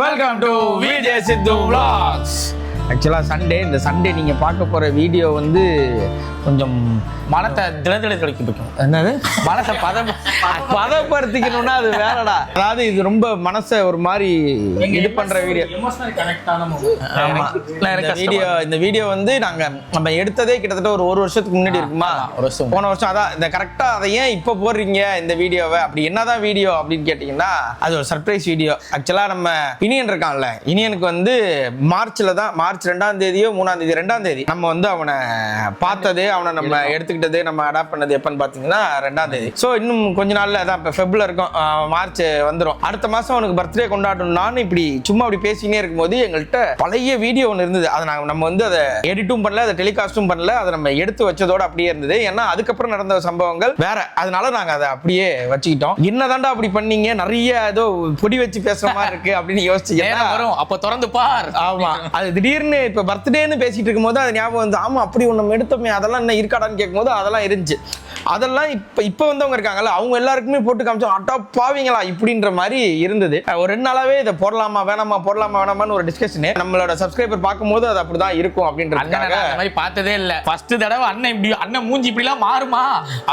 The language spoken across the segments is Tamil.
Welcome to Vijay Sidhu vlogs. ஆக்சுவலாக இந்த சண்டே நீங்கள் பார்க்க போகிற வீடியோ வந்து கொஞ்சம் மனத்தை திளதிளை தொலைக்க பிடிக்கும். என்னது மனத்தை பதப்படுத்திக்கணும்னா அது வேறடா. அதாவது இது ரொம்ப மனசை ஒரு மாதிரி இது பண்ணுற வீடியோ. இந்த வீடியோ வந்து நம்ம எடுத்ததே கிட்டத்தட்ட ஒரு வருஷத்துக்கு முன்னாடி இருக்குமா, போன வருஷம். அதான் இந்த கரெக்டாக அதை ஏன் இப்போ போடுறீங்க இந்த வீடியோவை, அப்படி என்னதான் வீடியோ அப்படின்னு கேட்டிங்கன்னா அது ஒரு சர்ப்ரைஸ் வீடியோ. ஆக்சுவலாக நம்ம இனியன் இருக்கான்ல, இனியனுக்கு வந்து மார்ச்சில் தான், மார்ச் 2ஆம் தேதியோ 3ஆம் தேதி 2ஆம் தேதி நம்ம வந்து அவனை பார்த்தது, அவனை நம்ம எடுத்துக்கிட்டது, நம்ம அடாப்ட் பண்ணது எப்பன்னு பார்த்தீங்கன்னா 2ஆம் தேதி. ஸோ இன்னும் கொஞ்ச நாள்ல தான், இப்போ ஃபெப்ரவரியில் இருக்கும், மார்ச் வந்துடும். அடுத்த மாதம் அவனுக்கு பர்த்டே கொண்டாடணும். நானும் இப்படி சும்மா அப்படி பேசினே இருக்கும்போது எங்கள்கிட்ட பழைய வீடியோ ஒன்று இருந்தது. அதை நம்ம வந்து அதை எடிட்டும் பண்ணல, அதை டெலிகாஸ்டும் பண்ணல, அதை நம்ம எடுத்து வச்சதோட அப்படியே இருந்தது. ஏன்னா அதுக்கப்புறம் நடந்த சம்பவங்கள் வேற, அதனால நாங்கள் அதை அப்படியே வச்சுக்கிட்டோம். என்னதான்டா அப்படி பண்ணீங்க, நிறைய ஏதோ பொடி வச்சு பேசுற மாதிரி இருக்கு அப்படின்னு யோசிச்சு வரும். அப்போ திறந்து பார். ஆமா, அது திடீர்னு இப்போ பர்த்டேன்னு பேசிட்டு இருக்கும் போது அது ஞாபகம் வந்து, ஆமா அப்படி ஒன்று நம்ம எடுத்தோமே, அதெல்லாம் என்ன இருக்காடான்னு கேட்கும்போது அதெல்லாம் இருந்துச்சு. அதெல்லாம் இப்போ வந்தவங்க இருக்காங்கல்ல, அவங்க எல்லாருக்குமே போட்டு காமிச்சோம், அட்டா பாவீங்களா இப்படின்ற மாதிரி இருந்தது. ஒரு 2 நாளாவே இதை போடலாமா வேணாமான்னு ஒரு டிஸ்கஷன். நம்மளோட சப்ஸ்கிரைபர் பார்க்கும்போது அது அப்படிதான் இருக்கும் அப்படின்றதுக்காக அந்த மாதிரி பார்த்ததே இல்லை. ஃபர்ஸ்ட் தடவை அண்ணன் மூஞ்சி இப்படிலாம் மாறுமா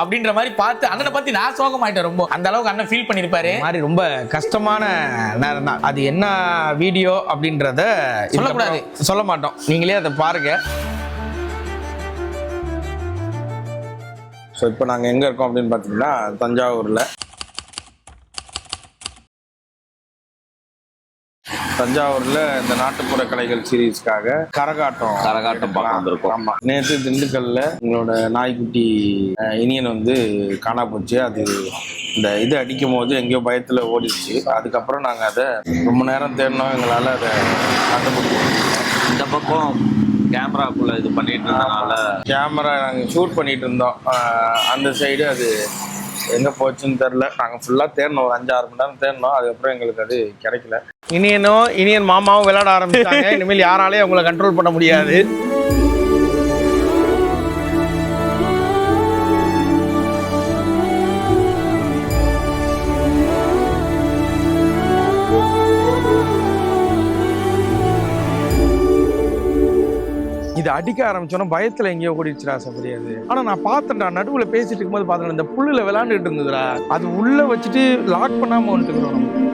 அப்படின்ற மாதிரி பார்த்து அண்ணனை பத்தி நான் சோகமாயிட்டேன் ரொம்ப. அந்த அளவுக்கு அண்ணன் ஃபீல் பண்ணிருப்பாரு. மாதிரி ரொம்ப கஷ்டமான நேரம் தான் அது. என்ன வீடியோ அப்படின்றத சொல்லக்கூடாது, சொல்ல மாட்டோம், நீங்களே அதை பாருங்க. ஸோ இப்போ நாங்கள் எங்கே இருக்கோம் அப்படின்னு பார்த்தீங்கன்னா தஞ்சாவூரில் இந்த நாட்டுப்புற கலைகள் சீரீஸ்க்காக கரகாட்டம் பார்க்க வந்திருக்கோம். ஆமாம், நேற்று திண்டுக்கல்ல எங்களோட நாய்க்குட்டி இனியன் வந்து காணா போச்சு. அது இந்த இது அடிக்கும் போது எங்கேயோ பயத்தில் ஓடிடுச்சு. அதுக்கப்புறம் நாங்கள் அதை ரொம்ப நேரம் தேடினோம், எங்களால் அதை கண்டுபிடிக்க முடியல. இந்த பக்கம் கேமராக்குள்ள இது பண்ணிட்டு இருந்தனால கேமரா நாங்கள் ஷூட் பண்ணிட்டு இருந்தோம். அந்த சைடு அது எங்கே போச்சுன்னு தெரில. நாங்கள் ஃபுல்லாக தேடணும், ஒரு 5-6 மணி நேரம் தேடணும். அதுக்கப்புறம் எங்களுக்கு அது கிடைக்கல. இனியன் மாமாவும் விளையாட ஆரம்பிச்சாங்க. இனிமேல் யாராலையும் அவங்கள கண்ட்ரோல் பண்ண முடியாது. இது அடிக்க ஆரம்பிச்சோன்னா பயத்துல எங்கேயோ ஓடிடுச்சுடா சபரியாது. ஆனா நான் பார்த்தேன்டா, நடுவுல பேசிட்டு இருக்கும்போது பார்த்தேன், இந்த புல்லுல விளையாண்டுட்டு இருந்ததுடா. அது உள்ள வச்சுட்டு லாக் பண்ணாம வந்துட்டுக்கிறோம் நம்ம.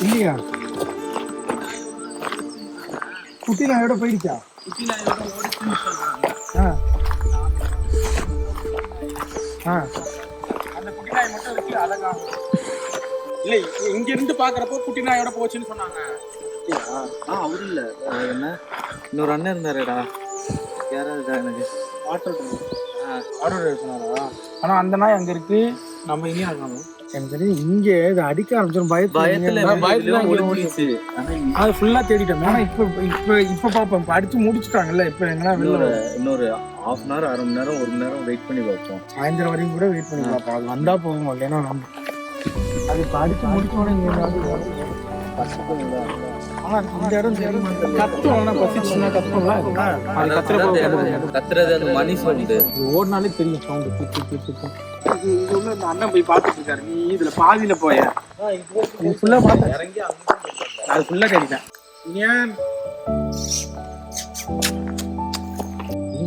இல்லையா குட்டி நாயோட போயிடுச்சா? அந்த குட்டி நாய் மட்டும் இருக்கு அழகா. இல்ல இங்க இருந்து பாக்குறப்போ குட்டி நாயோட போச்சுன்னு சொன்னாங்க. அவரு இல்ல, என்ன இன்னொரு அண்ணன் இருந்தாருடா, யாராவது எனக்கு ஆட்டோ டிரைவர் சொன்னாரா? ஆனா அந்த நாய் அங்க இருக்கு, நம்ம இங்கே ஆகணும். எனக்கு தெரியும் இங்க இது அடிக்க ஆரம்பிச்சிடும். பயத்துல ஓடிச்சு. அது ஃபுல்லா தேடிட்டோம். ஆனா இப்ப பாப்போம், இப்ப அடிச்சு முடிச்சுட்டாங்கல்ல. இப்ப எங்கன்னா இன்னொரு 1/2 மணி நேரம் 1/2 மணி நேரம் 1 மணி நேரம் வெயிட் பண்ணி பார்ப்போம். சாயந்தரம் வரைக்கும் கூட வெயிட் பண்ணி பார்ப்போம். அது வந்தா போகும். இல்லைன்னா நம்ம அது படிச்சு முடிச்சோட கத்துறது அந்த மணி சவுண்டு ஓடினாலே தெரியும். அண்ணன் போய் பார்த்துட்டு இருக்காரு. நீ இதுல பாதியில போய ஃபுல்லா பார்த்தேன், இறங்கி அது ஃபுல்லா கேட்டேன்.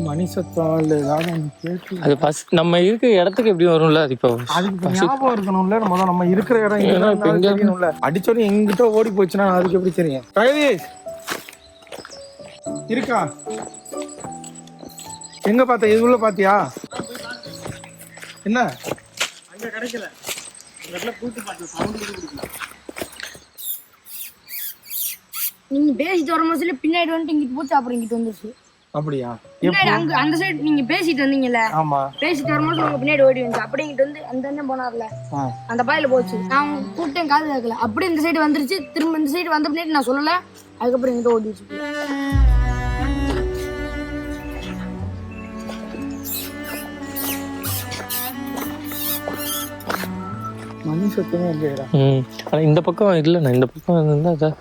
மணி சத்தம் இல்லை ஏதாவது அது ஃபர்ஸ்ட் நம்ம இருக்கிற இடத்துக்கு எப்படி வரும்ல, அது இப்போ அதுக்கு ஞாபகம் இருக்கணும்ல. நம்ம இருக்கிற இடம் அடிச்சோடனே எங்கிட்ட ஓடி போச்சுன்னா அதுக்கு எப்படி தெரியும்? இருக்கா எங்க பார்த்த? இது உள்ள பாத்தியா? என்ன அங்க கிடைக்கல. நீங்க பேசிட்டு வரும்போது பின்னாடி வந்துட்டு இங்கிட்டு போச்சு, அப்புறம் இங்கிட்டு வந்துருச்சு. அப்படியா? அங்க அந்த சைடு நீங்க பேசிட்டு வந்தீங்கல்ல, ஆமா, பேசிட்டு வரும்போது உங்க பின்னாடி ஓடி வந்து அப்படியே இங்கிட்டு வந்து அந்த அண்ணன் போனார்ல, அந்த பாயில போச்சு. நான் கூப்பிட்டேன், காது கேட்கல. அப்படியே இந்த சைடு வந்துருச்சு. திரும்ப இந்த சைடு வந்த பின்னாடி நான் சொல்லல. அதுக்கப்புறம் இங்கிட்ட ஓடிச்சு. மணி சத்தமே இல்லையா? ஆனா இந்த பக்கம் இல்லைண்ணா, இந்த பக்கம் இருந்தா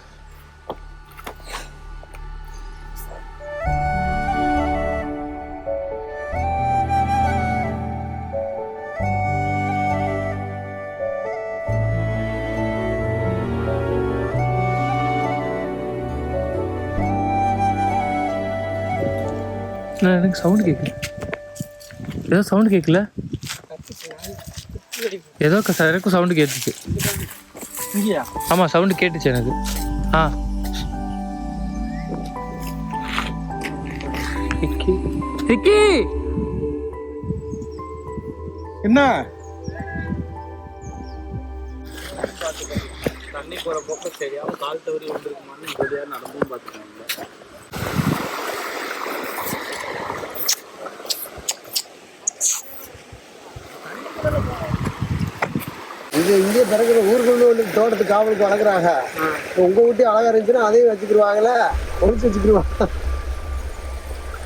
எனக்கு சவுண்ட் கேட்குது. ஏதோ சவுண்ட் கேட்கல. ஏதோ எனக்கும் சவுண்டு கேட்டுச்சு. ஆமாம் சவுண்டு கேட்டுச்சு எனக்கு. ஆ விக்கி என்ன தண்ணி போற பக்கம் தெரியாம கால் தவறி வந்துருக்குமான்னு தெரியாது நடந்தும் பார்த்துக்காங்க. இது இங்கே பிறகுற ஊர்களும் வந்து தோட்டத்துக்கு காவலுக்கு வளர்க்குறாங்க. உங்க வீட்டு அழகா இருந்துச்சுன்னா அதையும் வச்சுக்கிடுவாங்களே, ஒழிச்சு வச்சுக்கிடுவாங்க.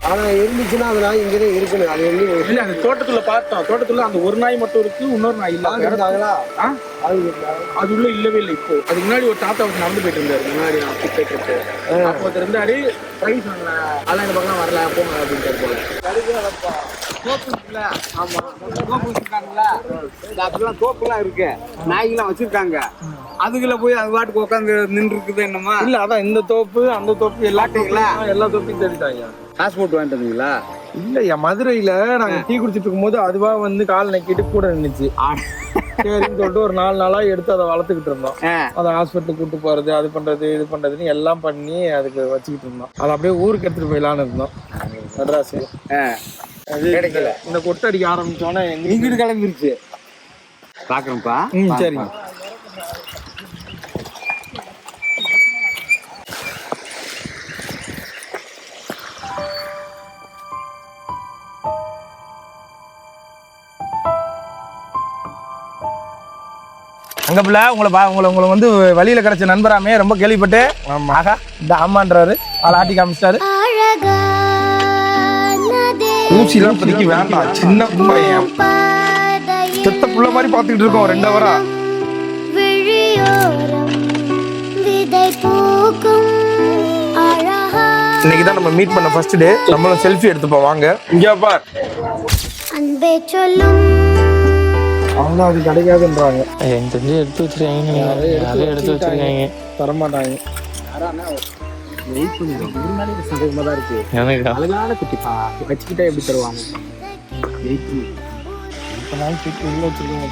ஆனால் இருந்துச்சுன்னா அந்த நாய் இங்கே இருக்கணும். அது வந்து இல்ல அந்த தோட்டத்துல பார்த்தோம். தோட்டத்துல அந்த ஒரு நாய் மட்டும் இருக்கு, இன்னொரு நாய் இல்ல. இருந்தாங்களா? அது உள்ள இல்லவே இல்லை. இப்போ அதுக்கு முன்னாடி ஒரு தாத்தா நடந்து போயிட்டு இருந்தாரு. முன்னாடி நான் போயிட்டு அப்போ இருந்தாரு. பிரைஸ் அதெல்லாம் இந்த பக்கம் வரல போங்க அப்படின்ட்டு போல. ஆமா, தோப்பு வச்சிருக்காங்களா? அப்படிலாம் தோப்புலாம் இருக்கு, நாய்கெல்லாம் வச்சிருக்காங்க. அதுக்குள்ள போய் அது பாட்டுக்கு உட்காந்து நின்று இருக்குது என்னமா? இல்ல அதான் இந்த தோப்பு அந்த தோப்பு எல்லா தோப்பையும் தேடிட்டாங்க. பாஸ்போர்ட் வாங்கிட்டு வந்தீங்களா? இல்லையா, மதுரையில நாங்க டீ குடிச்சிட்டு இருக்கும்போது அதுவா வந்து கால் நக்கிட்டு கூட நின்றுச்சு. சரின்னு சொல்லிட்டு ஒரு 4 நாளா எடுத்து அதை வளர்த்துக்கிட்டு இருந்தோம். அதை ஹாஸ்பிட்டலுக்கு கூட்டு போறது, அது பண்றது இது பண்றதுன்னு எல்லாம் பண்ணி அதுக்கு வச்சுக்கிட்டு இருந்தோம். அதை அப்படியே ஊருக்கு எடுத்துட்டு போயிடலான்னு இருந்தோம். மெட்ராஸ் கிடைக்கல. இந்த கொட்டடிக்க ஆரம்பிச்சோன்னே இங்கிட்டு கிளம்பிருச்சு. பாக்குறேன்ப்பா. சரிங்க. அங்க பிள்ளை உங்களை வந்து வழியில கிடைச்ச நண்பராமே ரொம்ப கேள்விப்பட்டு ஆகா இந்த ஆமான்றாரு. ஆட்டி காமிச்சிட்டாரு. ஊசிலாம் இப்போதைக்கு வேண்டாம், சின்ன பையன் செத்த புள்ள மாதிரி பாத்துக்கிட்டு இருக்கோம் 2 ஹவரா. இன்னைக்குதான் நம்ம மீட் பண்ண ஃபர்ஸ்ட் டே. நம்மளும் செல்ஃபி எடுத்துப்போம் வாங்க. இங்க பார், அவங்க அது கிடைக்காதுன்றாங்க. எனக்கு தெரிஞ்சு எடுத்து வச்சிருக்காங்க. நிறைய எடுத்து வச்சிருக்காங்க, தரமாட்டாங்க. சந்தேகமா தான் இருக்கு. எனக்கு அழகான குட்டிப்பா வச்சுக்கிட்டா எப்படி தருவாங்க? உள்ள வச்சிருக்கோம்.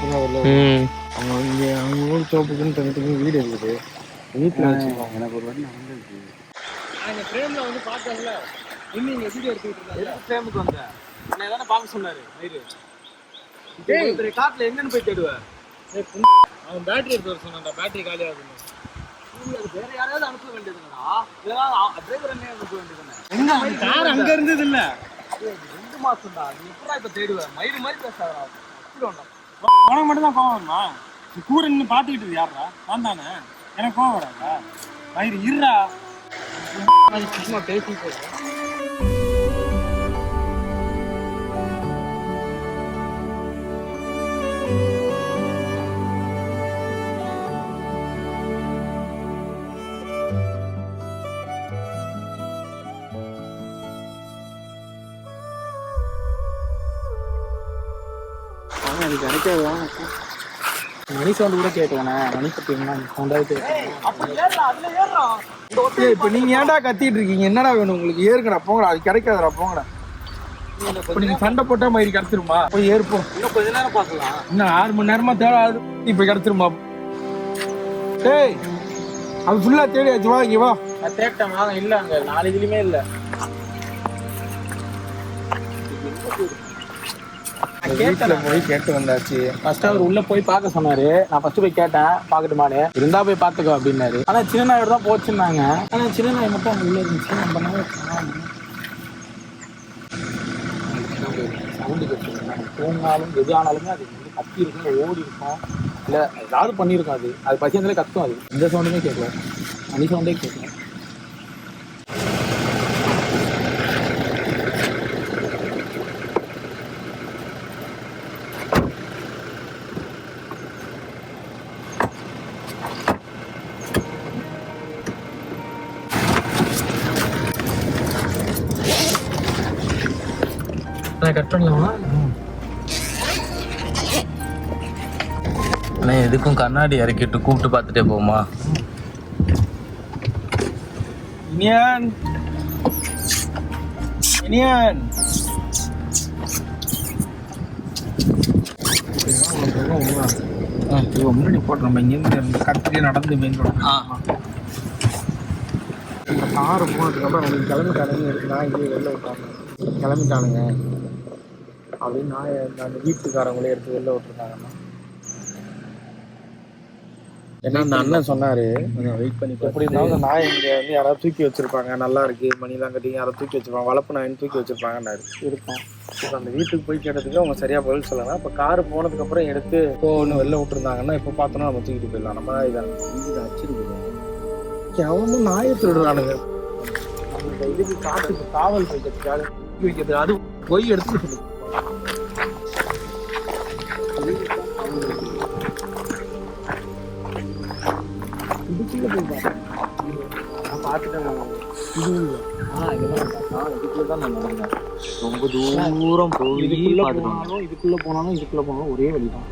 அவங்க இங்க அவங்க ஊர் தோப்புக்குன்னு தனித்தனி வீடு இருக்குது, வீட்டுல வச்சிருக்காங்க. எனக்கு ஒரு வாட்டி நடந்துருக்கு. ஃப்ரேம்ல வந்து பார்த்தாங்கல்ல, இன்னும் இங்க வீடியோ எடுத்துக்கிட்டு இருந்தாங்க. ஃப்ரேமுக்கு வந்தேன் நான் தானே பார்க்க சொன்னாரு. காட்டுல எங்கன்னு போய் தேடுவேன். அவன் பேட்டரி எடுத்து வர சொன்னான். பேட்டரி காலி ஆகுது. வேற யாராவது அனுப்ப வேண்டியதுடா. டிரைவர் என்ன அனுப்ப வேண்டியதுதானே. கார் அங்க இருந்தது இல்ல. 2 மாசம் தான். நீ எப்படா இப்ப தேடுவேன்? மயிறு மாதிரி பேசாதடா. உனக்கு மட்டும் தான் கோவம் வருமா? நீ கூட நின்று பாத்துக்கிட்டு யாரா? நான் தானே. எனக்கு கோவம் வராதா? மயிறு இருடா. சும்மா பேசி போறேன். அது கிடைக்காதான் மணி சவுண்ட் கூட கேட்கவேண்ணே. மணி பார்த்தீங்கன்னா சவுண்டாவது கேட்கும். இப்ப நீங்க ஏன்டா கத்திட்டு இருக்கீங்க? என்னடா வேணும் உங்களுக்கு? ஏறுங்கடா போங்கடா, அது கிடைக்காதடா போங்கடா. இப்ப நீங்க சண்டை போட்டா மயிறு கிடைச்சிருமா? போய் ஏறுப்போம். இன்னும் கொஞ்ச நேரம் பார்க்கலாம். இன்னும் 6 மணி நேரமா தேடாது. இப்ப கிடைச்சிருமா? டேய் அது ஃபுல்லா தேடியாச்சு, வா இங்க வா. நான் தேட்டேன் வாங்க. இல்லை அங்கே 4 இதுலையுமே இல்லை. வீட்டுல போய் கேட்டு வந்தாச்சு. ஃபர்ஸ்ட் அவர் உள்ள போய் பார்க்க சொன்னாரு. நான் ஃபர்ஸ்ட் போய் கேட்டேன் பார்க்கட்டுமானு. இருந்தா போய் பார்த்துக்கோ அப்படின்னாரு. ஆனா சின்ன நாயோட தான் போச்சுன்னாங்க. ஆனா சின்ன நாய் மட்டும் அங்கே உள்ள இருந்துச்சு. நம்ம சவுண்டு கேட்டு தூங்கினாலும் எது ஆனாலுமே அது வந்து கத்தி இருக்கும், ஓடி இருக்கும், இல்லை ஏதாவது பண்ணியிருக்கும். அது பசியந்திலே கத்தும். அது எந்த சவுண்டுமே கேட்கல, மணி சவுண்டே கேட்கல. கட் பண்ணலாமா? எதுக்கும் கண்ணாடி இறக்கிட்டு கூப்பிட்டு பார்த்துட்டே போமா? இனியன் முன்னாடி போட்டு நம்ம இங்கேருந்து கத்திரியே நடந்து மெயின் ரோடு இந்த காரை போனதுக்கப்புறம் அவங்க கிளம்பிட்டானுங்க இருக்குன்னா இங்கே வெளில விட்டாங்க கிளம்பிட்டானுங்க அப்படின்னு நான் அந்த வீட்டுக்காரங்களே எடுத்து வெளில விட்டுருந்தாங்கண்ணா. ஏன்னா அந்த அண்ணன் சொன்னாரு வெயிட் பண்ணி எப்படி இருந்தாலும் அந்த நாய் இங்கே வந்து யாராவது தூக்கி வச்சிருப்பாங்க, நல்லா இருக்கு மணிலாம் கட்டி யாராவது தூக்கி வச்சிருப்பாங்க, வளர்ப்பு நாயின்னு தூக்கி வச்சிருப்பாங்கன்னாரு. இருக்கும் இப்போ அந்த வீட்டுக்கு போய் கேட்டதுக்கு அவங்க சரியா பதில் சொல்லலாம். இப்போ காரு போனதுக்கப்புறம் எடுத்து ஒன்று வெளில விட்டுருந்தாங்கன்னா இப்போ பார்த்தோன்னா நம்ம தூக்கிட்டு போயிடலாம். நம்ம இதை வச்சிருக்கோம் அவனும் நாயை திருடுறானுங்க. அந்த இதுக்கு காட்டுக்கு காவல் வைக்கிறதுக்காக வைக்கிறது அது பொய் எடுத்து சொல்லு. இதுக்குள்ள போய் பார்த்துட்டேன். இதுக்குள்ள தான் நான் நடந்தேன். ரொம்ப தூரம் போய் இதுக்குள்ள போனாலும் ஒரே வழிதான்.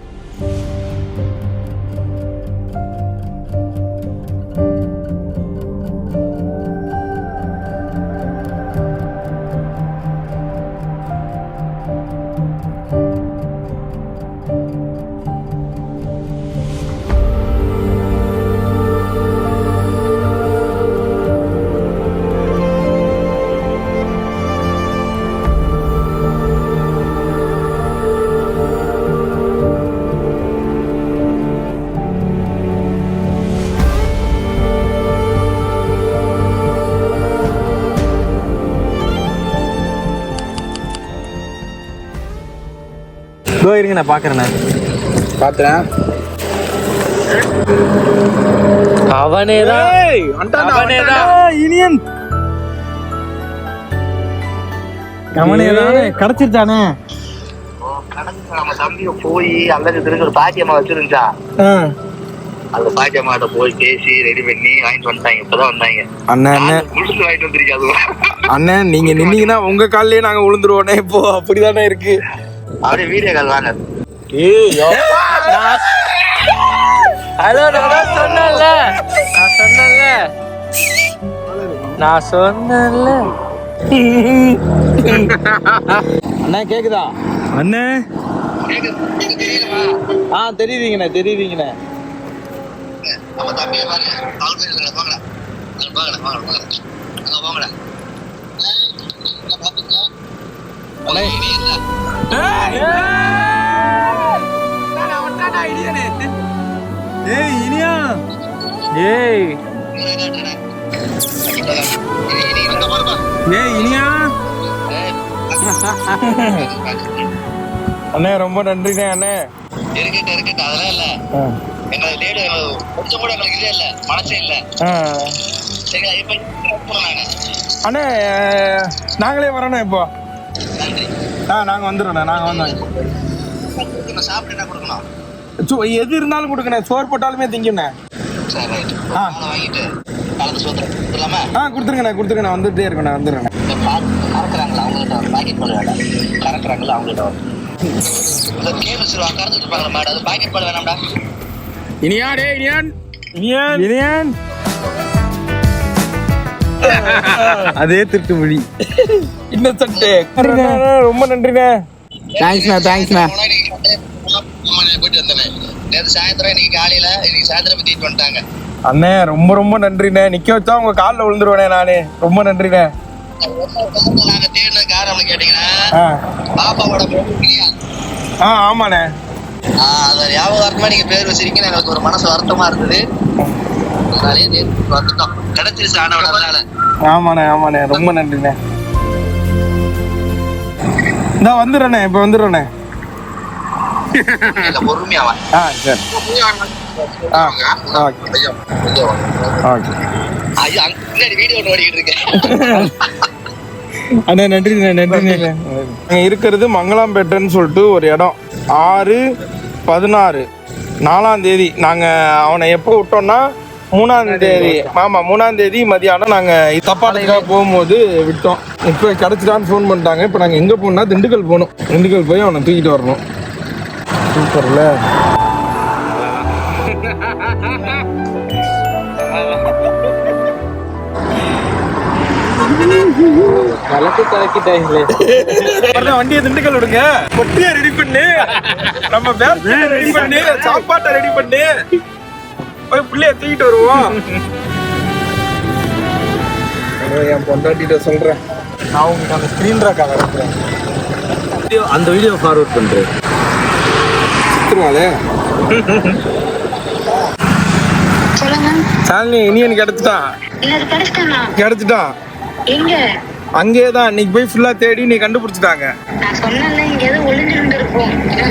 இருங்க நான் பாக்குறேன் பாத்துறேன். இனியன் கிடைச்சிருச்சானே. நம்ம தம்பி போய் அல்லது திருக்க ஒரு பாக்கியம்மா வச்சிருந்துச்சா, அந்த பாக்கியம்மாட்ட போய் பேசி ரெடி பண்ணி வாங்கிட்டு வந்துட்டாங்க. இப்பதான் வந்தாங்க. அண்ணன் முழுசு வாங்கிட்டு வந்துருக்காது. அண்ணன் நீங்க நின்னீங்கன்னா உங்க கால்லயே நாங்க விழுந்துருவோனே. இப்போ அப்படிதானே இருக்கு. அப்படியே வீடியோ கால் வாங்க. நான் சொன்னேன்ல அண்ணா கேக்குதா அண்ணே? தெரியுதுங்கண்ணே தெரியுதுங்கண்ணே. நம்ம தம்பியை பாருங்க. வாங்கடா வாங்கடா அண்ணே ரொம்ப நன்றிண்ணே. அண்ணே இருக்கட்டும் அதெல்லாம் இல்ல. எங்களுக்கு லேடு கொஞ்சம் கூட எங்களுக்கு இதே இல்ல, மனசே இல்ல. சரிங்களா? இப்ப அண்ணே நாங்களே வரோண்ணே இப்போ. நன்றி. நாங்க வந்துடுறோண்ணே. நாங்க வந்தோம். சாப்பிட்டு என்ன கொடுக்கணும்? எது இருந்தாலும் கொடுக்கண்ணே. சோறு போட்டாலுமே திங்கண்ணே. சரி ரைட். வாங்கிட்டு கலந்து சோத்துலாமா? கொடுத்துருங்கண்ணே. வந்துட்டே இருக்கண்ணே. வந்துடுறேண்ணே. கறக்குறாங்களா அவங்ககிட்ட ஒரு பாக்கெட் பால் வேண்டாம். கறக்குறாங்களா அவங்ககிட்ட ஒரு கேபிள் சொல்லுவாங்க. கறந்துட்டு இருப்பாங்களா மாடு, அது பாக்கெட் பால் வேணாம்டா. இனியான் அதே திருட்டு மொழி. இன்னசென்ட். ரொம்ப நன்றிண்ணே. தேங்க்ஸ்ண்ணே. போயிட்டு வந்தேன் நேற்று சாயந்தரம், இன்னைக்கு காலையில, இன்னைக்கு சாயந்தரம் தீட்டு வந்துட்டாங்க. அண்ணே ரொம்ப நன்றிண்ணே. நிக்க வச்சா உங்க காலில் விழுந்துருவேனே நானு. ரொம்ப நன்றிண்ணே. நாங்க தேடின காரணம் கேட்டீங்கன்னா பாப்பாவோட இல்லையா? ஆமாண்ணே. அது ஞாபகார்த்தமா நீங்க பேர் வச்சிருக்கீங்க. எங்களுக்கு ஒரு மனசு வருத்தமா இருந்தது. அதனாலே வந்துட்டோம். கிடைச்சிருச்சு ஆனவனால. ஆமாண்ணே. ரொம்ப நன்றிண்ணே. இந்த வந்துடுறேண்ணே. இப்ப வந்துடுறேண்ணே. பொறுமையாவா? சரி. வீடியோ ஓடிக்கிட்டு இருக்கேன். அண்ணே நன்றிண்ணே. இருக்கிறது மங்களாம்பேட்டைன்னு சொல்லிட்டு ஒரு இடம். 6/16 4ஆம் தேதி நாங்கள் அவனை எப்போ விட்டோம்னா 3ஆம் தேதி. ஆமாம் 3ஆம் தேதி மதியானம் நாங்கள் தப்பாட்டுக்காக போகும்போது விட்டோம். இப்போ கிடச்சிட்டான்னு ஃபோன் பண்ணிட்டாங்க. இப்போ நாங்கள் எங்கே போகணும்னா திண்டுக்கல் போகணும். திண்டுக்கல் போய் அவனை தூக்கிட்டு வரணும். சூப்பர்ல. கலக்கிட்டாங்களே. வண்டியை திண்டுக்கல் விடுங்க, பொட்டியை ரெடி பண்ணு, நம்ம பேட்ரியை ரெடி பண்ணு, சாப்பாட்டை ரெடி பண்ணு, போய் பிள்ளைய தூக்கிட்டு வருவோம். என் பொண்டாட்டிட்ட சொல்றேன், நான் உங்களுக்கு அந்த ஸ்கிரீன் ரெக்கார்ட் அனுப்புறேன். அந்த வீடியோ ஃபார்வர்ட் பண்றேன். சித்துருவாளே சாலினி, இனியன் கிடைச்சிட்டான். கிடைச்சிட்டான். அங்கேதான் இன்னைக்கு போய் ஃபுல்லா தேடி நீ கண்டுபிடிச்சிட்டாங்க.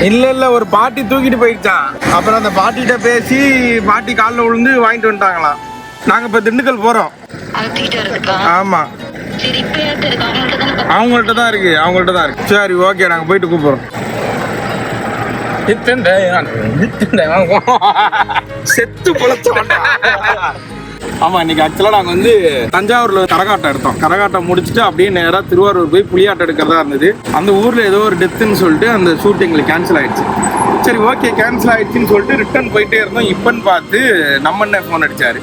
இல்ல ஒரு பாட்டி தூக்கிட்டு போயிடுச்சான். அப்புறம் அந்த பாட்டிகிட்ட பேசி பாட்டி காலில் விழுந்து வாங்கிட்டு வந்துட்டாங்களாம். நாங்க இப்ப திண்டுக்கல் போறோம். ஆமா, அவங்கள்ட்ட தான் இருக்கு. சரி, ஓகே, நாங்க போயிட்டு கூப்பிடுறோம். செத்து பொழைச்ச மாட்டேன். ஆமா, இன்னைக்கு ஆக்சுவலா நாங்க வந்து தஞ்சாவூர்ல கரகாட்டம் எடுத்தோம். கரகாட்டம் முடிச்சுட்டு அப்படியே நேரா திருவாரூர் போய் புலியாட்டம் எடுக்கிறதா இருந்தது. அந்த ஊர்ல ஏதோ ஒரு டெத்துன்னு சொல்லிட்டு அந்த ஷூட் எங்களுக்கு கேன்சல் ஆயிடுச்சு. சரி, ஓகே, கேன்சல் ஆயிடுச்சுன்னு சொல்லிட்டு ரிட்டர்ன் போயிட்டே இருந்தோம். இப்பன்னு பார்த்து நம்ம என்ன ஃபோன் அடிச்சாரு,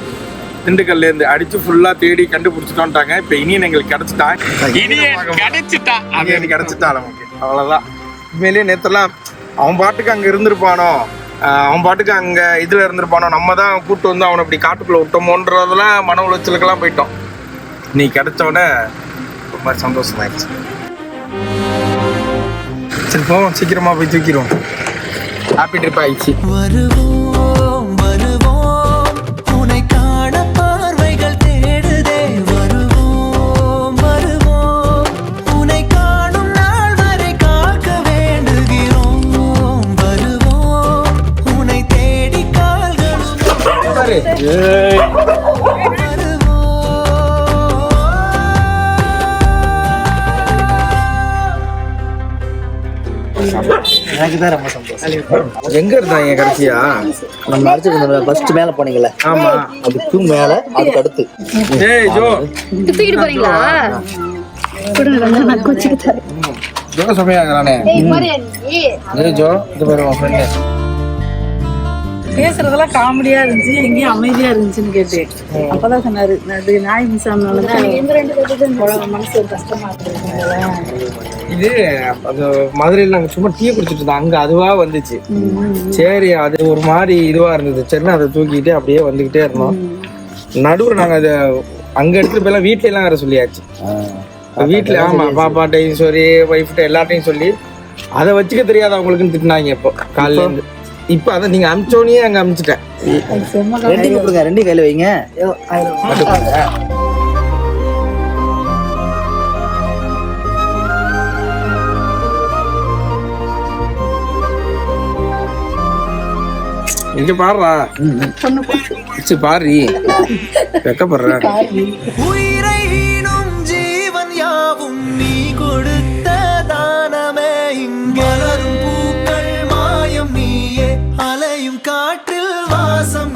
திண்டுக்கல்ல இருந்து அடிச்சு ஃபுல்லா தேடி கண்டுபிடிச்சிட்டோம்ட்டாங்க. இப்ப இனியன் எங்களுக்கு கிடைச்சிட்டான். கிடைச்சிட்டான் நமக்கு, அவ்வளவுதான். உண்மையிலேயே நேத்தெல்லாம் அவன் பாட்டுக்கு அங்க இருந்திருப்பானோ, அவன் பாட்டுக்கு அங்க இதுல இருந்திருப்பானோ, நம்ம தான் கூப்பிட்டு வந்து அவனை இப்படி காட்டுக்குள்ள விட்டோமோன்றதெல்லாம் மன உளைச்சலுக்கெல்லாம் போயிட்டோம். நீ கிடைச்சவன ரொம்ப சந்தோஷமாயிடுச்சு. சரி, போவோம், சீக்கிரமா போய் தூக்கிடுவோம். ஹாப்பி ட்ரிப் ஆயிடுச்சு. எனக்கு தான் ரொம்ப சந்தோஷம். எங்க இருந்தாங்க கடைசியா? நம்ம அடிச்சு ஃபர்ஸ்ட் மேல போனீங்கல்ல, ஆமா, அதுக்கு மேல அதுக்கு அடுத்து. ஏய் ஜோ, தூக்கிட்டு போறீங்களா? ஜோ சமையாங்கறானே. ஏய் ஜோ, இது பாரு உன் ஃப்ரெண்ட் பேசுறதெல்லாம் காமெடியா இருந்துச்சு, எங்கேயும் அமைதியா இருந்துச்சுன்னு கேட்டேன். அப்பதான் சொன்னாரு, அது நாய் மிஸ் ஆனாலதான் மனசு ஒரு கஷ்டமா இருக்கு. இது அது மதுரையில் நாங்கள் சும்மா டீ குடிச்சிட்டு இருந்தோம். அங்கே அதுவா வந்துச்சு. சரி, அது ஒரு மாதிரி இதுவா இருந்தது. சரின்னு அதை தூக்கிட்டு அப்படியே வந்துகிட்டே இருந்தோம். நடுவில் நாங்கள் அதை அங்கே எடுத்துட்டு போயெல்லாம் வீட்ல எல்லாம் வேற சொல்லியாச்சு. வீட்டில் ஆமா, பாப்பாட்டையும் சரி, ஒய்ஃப்ட்ட எல்லாட்டையும் சொல்லி அதை வச்சுக்க தெரியாது அவங்களுக்குன்னு திட்டினாங்க. இப்போ காலையில இருந்து இப்போ அதை நீங்க அமிச்சோனியே அங்க அமிச்சிட்டேன். ரெண்டு கையில வைங்க. இங்க பாடுறா, பாரு, வெக்கப்படுற. உயிரைனும் ஜீவன் யாவும் நீ கொடுத்த தானமே. இங்கலரும் பூக்கள் மாயம் நீயே, அலையும் காற்றில் வாசம்